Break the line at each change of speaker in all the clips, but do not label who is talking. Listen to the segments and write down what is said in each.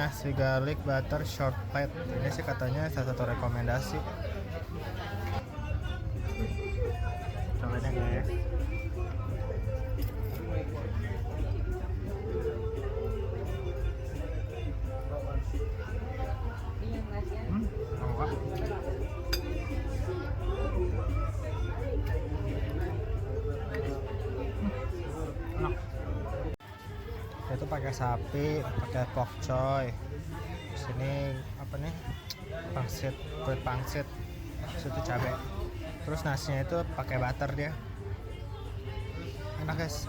nasi garlic butter short plate. Ini sih katanya salah satu rekomendasi. Cobain ya guys. Enak. Itu pakai sapi, pakai pork choy. Sini apa nih? Pangsit, kulit pangsit. Terus itu cabai. Terus nasinya itu pakai butter dia. Enak guys.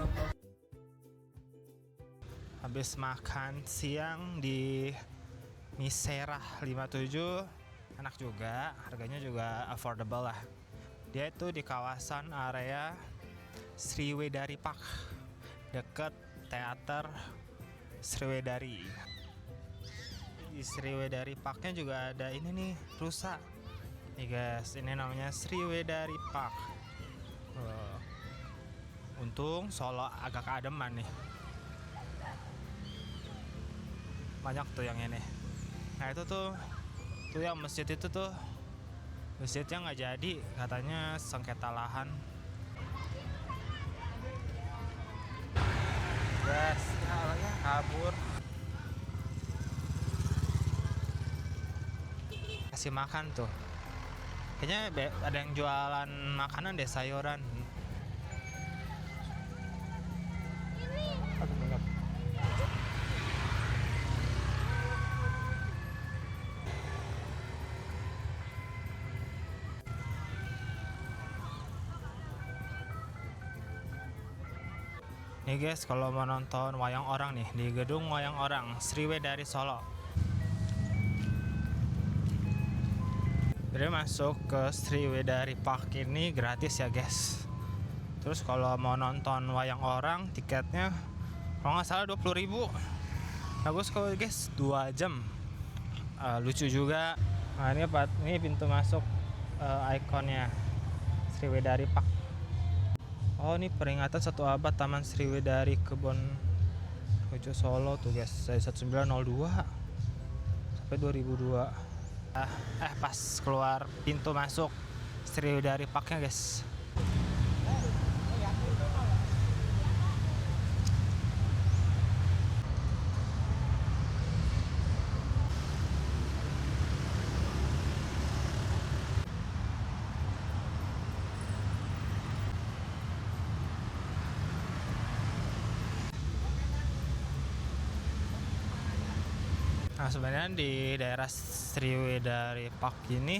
Habis makan siang di Misera 57, enak juga, harganya juga affordable lah. Dia itu di kawasan area Sriwedari Park, deket teater Sriwedari. Di Sriwedari Parknya juga ada ini nih, rusa. Nih guys, ini namanya Sriwedari Park. Untung Solo agak ademan nih. Banyak tuh yang ini. Nah itu tuh yang masjid itu tuh, masjidnya nggak jadi, katanya sengketa lahan. Guys, ya kabur. Kasih makan tuh. Kayaknya ada yang jualan makanan deh, sayuran. Aduh, bener. Nih guys, kalau mau nonton wayang orang nih di gedung wayang orang Sriwedari Solo. Jadi masuk ke Sriwedari Park ini gratis ya guys. Terus kalau mau nonton wayang orang, tiketnya kalau nggak salah 20.000. Bagus kok guys, 2 jam. Lucu juga. Nah ini pintu masuk ikonnya Sriwedari Park. Oh ini peringatan 1 abad Taman Sriwedari Kebon Rejo Solo tuh guys, dari 1902 sampai 2002. Pas keluar pintu masuk Sriwedari Parknya guys. Nah sebenarnya di daerah Sriwedari Park ini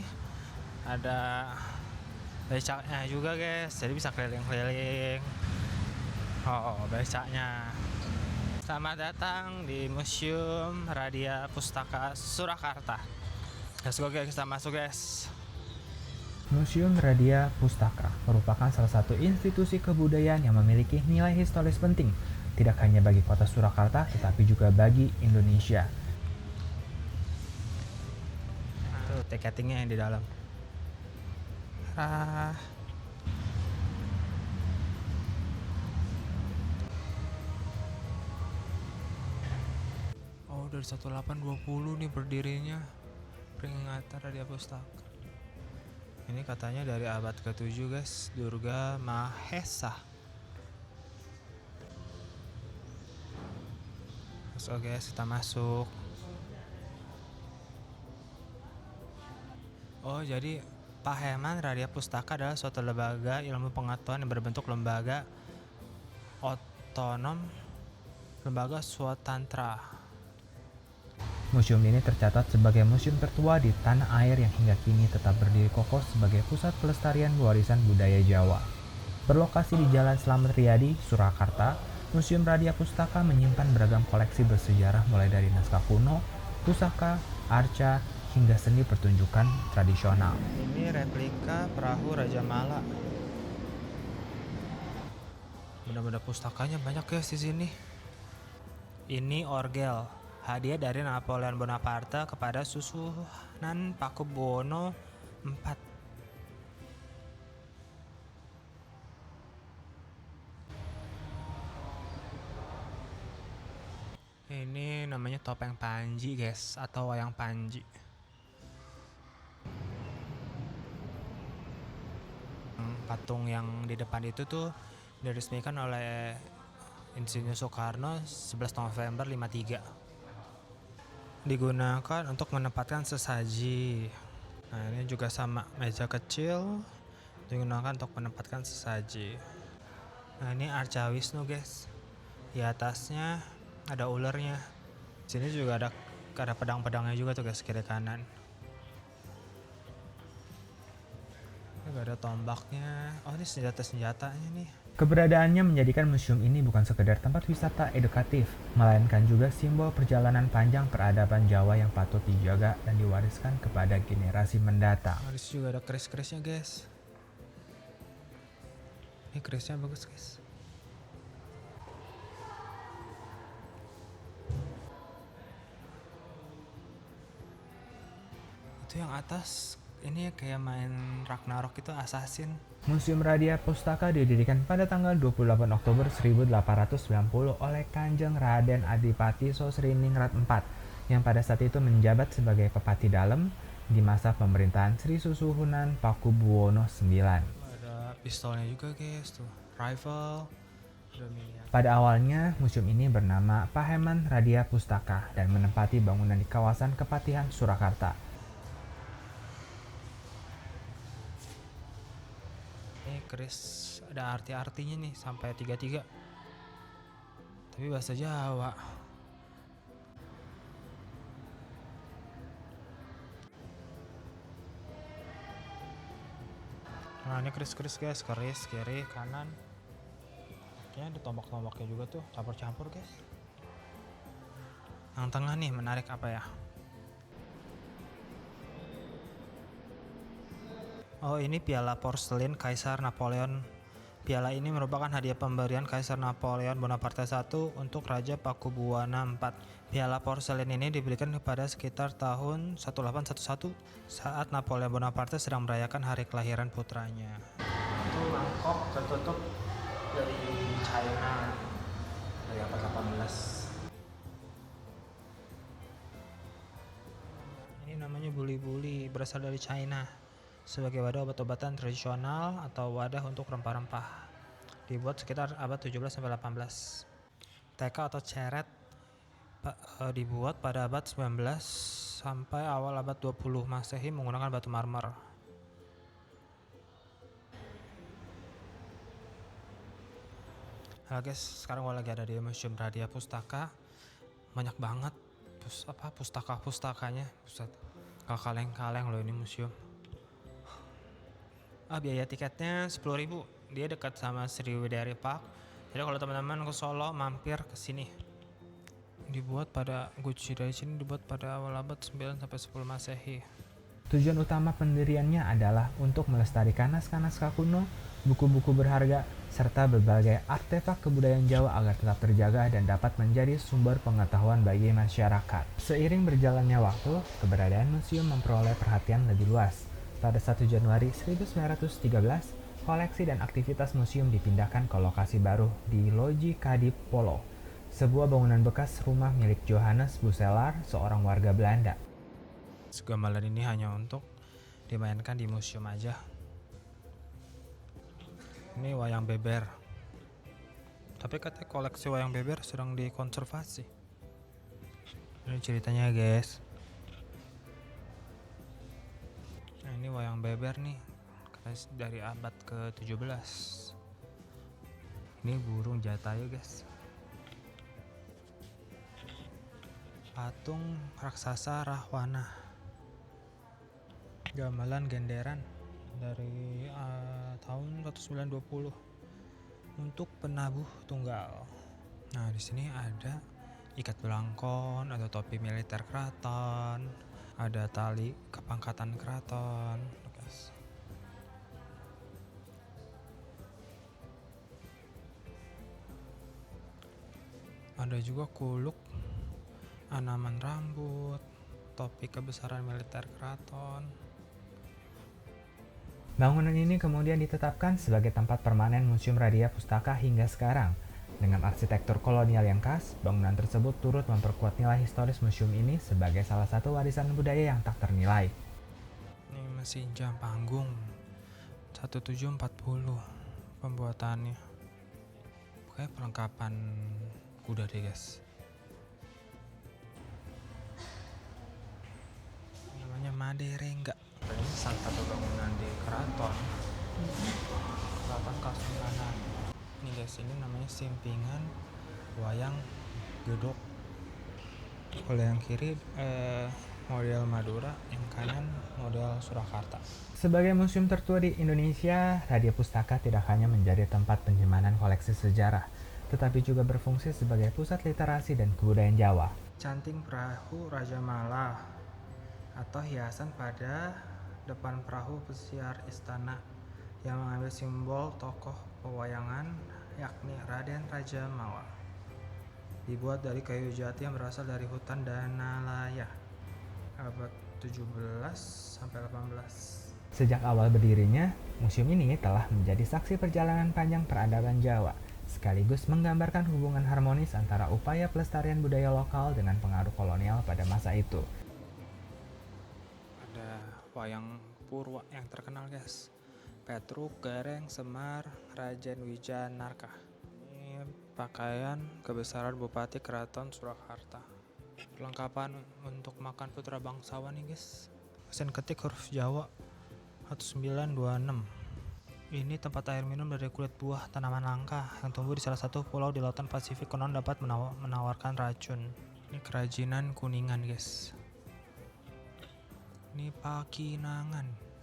ada becaknya juga guys, jadi bisa keliling-keliling. Becaknya. Selamat datang di Museum Radia Pustaka Surakarta. Let's go guys, kita masuk guys.
Museum Radia Pustaka merupakan salah satu institusi kebudayaan yang memiliki nilai historis penting, tidak hanya bagi kota Surakarta, tetapi juga bagi Indonesia.
Tuh tiketingnya yang di dalam. Oh dari 1820 nih berdirinya, peringatan Radia Pustaka. Ini katanya dari abad ke-7 guys, Durga Mahesa. So guys, kita masuk. Oh jadi Paheman Radia Pustaka adalah suatu lembaga ilmu pengetahuan yang berbentuk lembaga otonom, lembaga swatantra.
Museum ini tercatat sebagai museum tertua di tanah air yang hingga kini tetap berdiri kokoh sebagai pusat pelestarian warisan budaya Jawa. Berlokasi di Jalan Slamet Riyadi, Surakarta, Museum Radia Pustaka menyimpan beragam koleksi bersejarah mulai dari naskah kuno, pusaka, arca, hingga seni pertunjukan tradisional.
Ini replika perahu Raja Mala. Benda-benda pustakanya banyak guys di sini. Ini orgel, hadiah dari Napoleon Bonaparte kepada Susunan Pakubuwono IV. Ini namanya topeng Panji guys, atau wayang Panji. Patung yang di depan itu tuh diresmikan oleh Insinyur Soekarno 11 November 53. Digunakan untuk menempatkan sesaji. Nah ini juga sama, meja kecil digunakan untuk menempatkan sesaji. Nah ini arca Wisnu guys. Di atasnya ada ulernya. Sini juga ada pedang-pedangnya juga tuh guys, kiri kanan. Ini ada tombaknya. Oh ini senjata-senjatanya nih.
Keberadaannya menjadikan museum ini bukan sekedar tempat wisata edukatif, melainkan juga simbol perjalanan panjang peradaban Jawa yang patut dijaga dan diwariskan kepada generasi mendatang.
Nah, di sini juga ada keris-kerisnya guys. Ini kerisnya bagus guys. Itu yang atas ini kayak main Ragnarok itu, Assassin.
Museum Radia Pustaka didirikan pada tanggal 28 Oktober 1890 oleh Kanjeng Raden Adipati Sosriningrat IV yang pada saat itu menjabat sebagai Pepati Dalem di masa pemerintahan Sri Susuhunan Pakubuwono IX.
Ada pistolnya juga guys tuh, rifle.
Pada awalnya, museum ini bernama Paheman Radia Pustaka dan menempati bangunan di kawasan Kepatihan Surakarta.
Ini keris ada arti-artinya nih sampai 33. Tapi bahasa Jawa. Nah ini keris-keris guys, keris kiri kanan. Kayaknya ada tombak-tombaknya juga tuh, campur-campur guys. Yang tengah nih menarik apa ya? Oh ini piala porselin Kaisar Napoleon. Piala ini merupakan hadiah pemberian Kaisar Napoleon Bonaparte I untuk Raja Pakubuwana IV. Piala porselin ini diberikan kepada sekitar tahun 1811 saat Napoleon Bonaparte sedang merayakan hari kelahiran putranya. Itu mangkok tertutup dari China dari abad 18. Ini namanya buli-buli, berasal dari China sebagai wadah obat-obatan tradisional atau wadah untuk rempah-rempah. Dibuat sekitar abad 17 sampai 18. Teka atau ceret dibuat pada abad 19 sampai awal abad 20 Masehi menggunakan batu marmer. Halo guys, sekarang gue lagi ada di Museum Radia Pustaka. Banyak banget pustaka-pustakanya. Buset, gak kaleng-kaleng loh ini museum. Biaya tiketnya 10.000. Dia dekat sama Sriwidari Park. Jadi kalau teman-teman ke Solo mampir ke sini. Dibuat pada dari sini dibuat pada awal abad 9 sampai 10 Masehi.
Tujuan utama pendiriannya adalah untuk melestarikan naskah-naskah kuno, buku-buku berharga, serta berbagai artefak kebudayaan Jawa agar tetap terjaga dan dapat menjadi sumber pengetahuan bagi masyarakat. Seiring berjalannya waktu, keberadaan museum memperoleh perhatian lebih luas. Pada 1 Januari 1913, koleksi dan aktivitas museum dipindahkan ke lokasi baru di Loji Kadip Polo, sebuah bangunan bekas rumah milik Johannes Buselar, seorang warga Belanda.
Gamelan ini hanya untuk dimainkan di museum aja. Ini wayang beber. Tapi katanya koleksi wayang beber sedang dikonservasi. Ini ceritanya guys. Nah ini wayang beber nih, katanya dari abad ke-17. Ini burung jatayu guys. Patung raksasa Rahwana. Gamelan genderan dari tahun 1920 untuk penabuh tunggal. Nah di sini ada ikat belangkon, ada topi militer keraton, ada tali kepangkatan keraton, guys. Ada juga kuluk, anaman rambut, topi kebesaran militer keraton.
Bangunan ini kemudian ditetapkan sebagai tempat permanen Museum Radia Pustaka hingga sekarang. Dengan arsitektur kolonial yang khas, bangunan tersebut turut memperkuat nilai historis museum ini sebagai salah satu warisan budaya yang tak ternilai.
Ini mesin jam panggung 1740 pembuatannya. Pokoknya perlengkapan kuda deh guys. Namanya Maderengga. Ini salah satu bangunan di keraton Kasunanan. Ini guys, ini namanya Simpingan Wayang Gedok. Kalau yang kiri model Madura, yang kanan model Surakarta.
Sebagai museum tertua di Indonesia, Radia Pustaka tidak hanya menjadi tempat penyimpanan koleksi sejarah, tetapi juga berfungsi sebagai pusat literasi dan kebudayaan Jawa.
Canting perahu Raja Mala atau hiasan pada depan perahu pesiar istana yang mengambil simbol tokoh pewayangan yakni Raden Raja Mala. Dibuat dari kayu jati yang berasal dari hutan Danalaya abad 17 sampai 18.
Sejak awal berdirinya, museum ini telah menjadi saksi perjalanan panjang peradaban Jawa, sekaligus menggambarkan hubungan harmonis antara upaya pelestarian budaya lokal dengan pengaruh kolonial pada masa itu.
Ada wayang Purwa yang terkenal guys, Petruk, Gareng, Semar, Raden Wijanarka. Ini pakaian kebesaran Bupati Keraton Surakarta. Perlengkapan untuk makan putra bangsawan nih guys. Mesin ketik huruf Jawa 1926. Ini tempat air minum dari kulit buah tanaman langka yang tumbuh di salah satu pulau di lautan Pasifik, konon dapat menawarkan racun. Ini kerajinan Kuningan guys. Ini Pakinangan.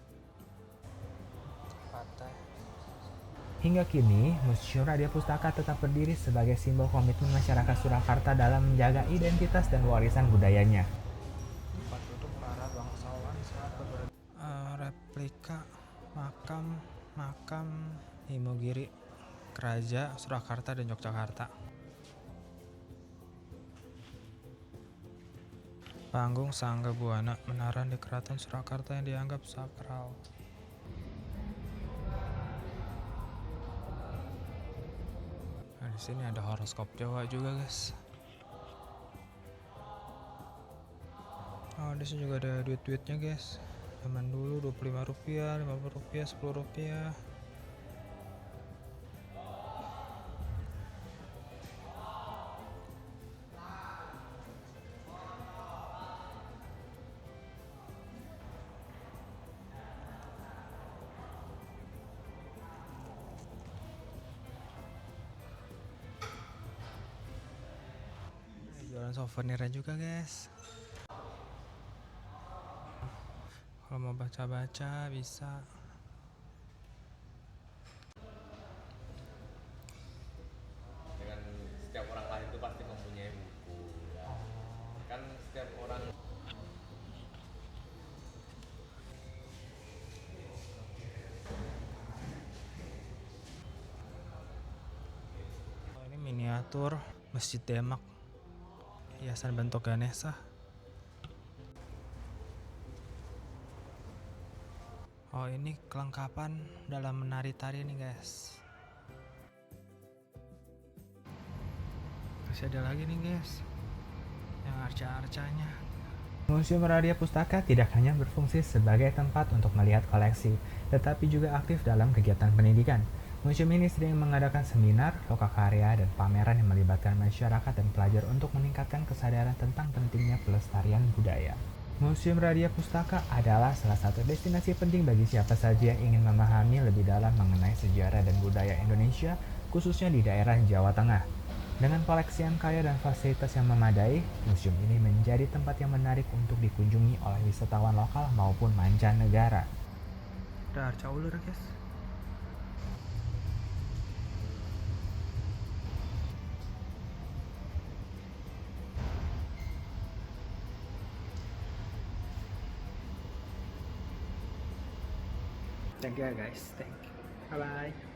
Hingga kini, Museum Radia Pustaka tetap berdiri sebagai simbol komitmen masyarakat Surakarta dalam menjaga identitas dan warisan budayanya.
Tempat duduk para bangsawan saat replika makam Imogiri, Keraja Surakarta dan Yogyakarta. Panggung Sangga Buana, menara di Keraton Surakarta yang dianggap sakral. Nah, di sini ada horoskop Jawa juga, guys. Oh, di sini juga ada duit-duitnya, guys. Zaman dulu Rp25, Rp50, Rp10. Jualan souvenirnya juga guys. Kalau mau baca-baca bisa.
Dengan setiap orang lain itu pasti mempunyai buku ya. Kan setiap orang
Ini miniatur Masjid Demak, hiasan bentuk Ganesha. Oh, ini kelengkapan dalam menari tari nih guys. Masih ada lagi nih guys, yang arca-arcanya.
Museum Radia Pustaka tidak hanya berfungsi sebagai tempat untuk melihat koleksi, tetapi juga aktif dalam kegiatan pendidikan. Museum ini sering mengadakan seminar, lokakarya, dan pameran yang melibatkan masyarakat dan pelajar untuk meningkatkan kesadaran tentang pentingnya pelestarian budaya. Museum Radia Pustaka adalah salah satu destinasi penting bagi siapa saja yang ingin memahami lebih dalam mengenai sejarah dan budaya Indonesia, khususnya di daerah Jawa Tengah. Dengan koleksi yang kaya dan fasilitas yang memadai, museum ini menjadi tempat yang menarik untuk dikunjungi oleh wisatawan lokal maupun mancanegara.
Ada arca ular guys. Thank you guys. Thank you. Bye bye.